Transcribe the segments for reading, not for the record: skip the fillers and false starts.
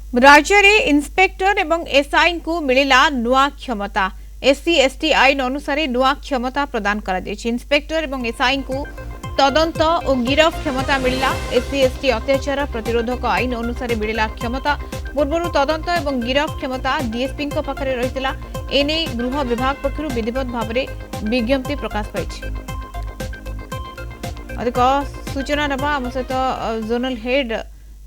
राज्य रे इंस्पेक्टर एवं एसआई को मिलिला नुआ क्षमता। एससी एसटी आईन अनुसार नुआ क्षमता प्रदान करा जायछि। इंस्पेक्टर एवं एसआई को तदंत और गिरफ क्षमता मिलिला। एससी एसटी अत्याचार प्रतिरोधक आईन अनुसार मिलिला क्षमता। पूर्व तदंत और गिरफ क्षमता डीएसपी पाखरे रहितला। एने गृह विभाग पक्षरु विधिवत भाव में विज्ञप्ति प्रकाश पाइछि। अधिक सूचना नबा आम सहित जोनल हेड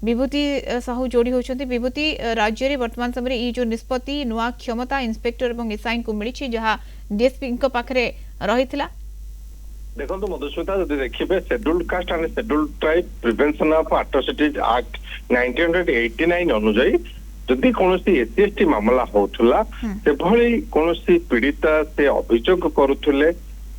विभूति साहू जोड़ी होती। विभूति राज्य में वर्तमान समय ये जो निष्पत्ति नुआ क्षमता इंस्पेक्टर और एसआई को मिली जहाँ डीएसपी पाखरे रहितला। देखो मधुस्मिता जब देखिए scheduled caste and scheduled tribe prevention of atrocities act 1989 अनुଯାयी जदि कौन एससी एसटी मामला होता से कौन पीड़िता से अभियोग करुले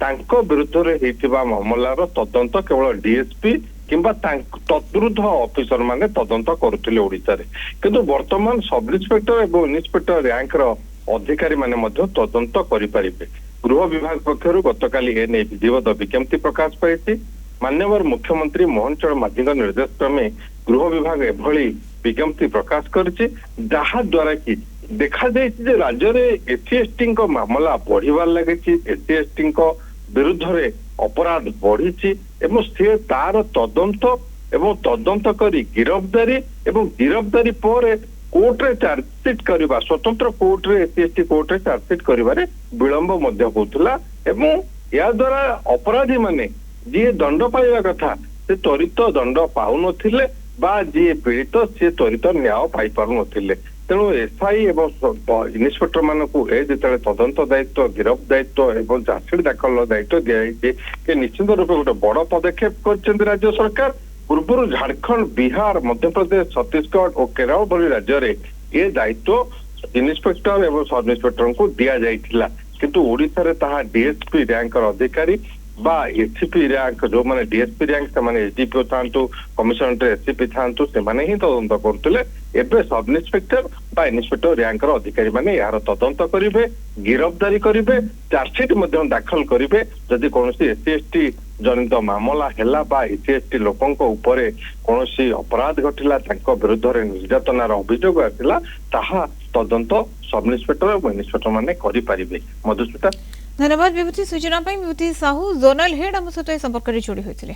विरुद्ध में मामलार तदंत केवल डीएसपी किंबा तद्रुद्ध ऑफिसर माने तदंत करुले ओडिशा रे किंतु वर्तमान सब इन्स्पेक्टर एवं इन्स्पेक्टर रैंक अधिकारी माने मध्य तदंत करि परिबे। गृह विभाग पक्षरु गतकाली एने विधिवत विज्ञप्ति प्रकाश पाइछि। माननीय मुख्यमंत्री मोहन चरण माझी निर्देश क्रमे गृह विभाग एभली विज्ञप्ति प्रकाश करछि जहा द्वारा कि देखा जाइछि राज्य रे एससी एसटी को मामला बढ़िबार लागिछि। एससी एसटी को विरुद्ध रे अपराध बढ़ी एवं से तार तदंत एवं तदंत करी गिरफ्तारी एवं गिरफ्तारी पर कोर्ट रे चार्जसीट करबा स्वतंत्र कोर्ट रे एससी एसटी कोर्ट रे चार्जसीट करिबारे विलंब मध्य होतला एवं या द्वारा अपराधी माने जी दंड पाइबा कथा से त्वरित दंड पाउ नथिले बा जी पीड़ित से त्वरित न्याय पाई पारु नथिले। तेणु एसआई एवं इन्स्पेक्टर मानकु जिते तदंत दायित्व गिरफ दायित्व एवं चार्जसीट दाखल दायित्व दिखाई निश्चित रूप गोटे बड़ पदक्षेप कर राज्य सरकार। पूर्व झारखंड बिहार मध्य प्रदेश छत्तीसगढ़ और केरल भली राज्य रे ये दायित्व इन्स्पेक्टर एवं सब इन्स्पेक्टर को दि जाइथिला किंतु ओडिशा रे ताहा डीएसपी रैंक अधिकारी बा एससीपी रैंक जो माने डीएसपी रैंक से माने एसडीपी थांतु कमिशनर एससीपी थांतु से माने ही तदंत करतले। एबे सब इन्स्पेक्टर बा इन्स्पेक्टर रैंक अधिकारी माने यार तदंत करिवे गिरफ्तारी करिवे चार्जसीट मध्य दाखल करिवे। जदि कोनोसी एससी एसटी जनित मामला हैला बा एससी एसटी लोकंको उपरे कोनोसी अपराध घटिला तांको विरुद्ध रे निर्यातनार अभियोग आसिला ताहा तदंत सब इन्स्पेक्टर और इन्स्पेक्टर माने करि परिबे। मधुस्मिता धन्यवाद विभूति सूचना विभूति साहू जोनल हेड आम सहित संपर्क जोड़ी होते।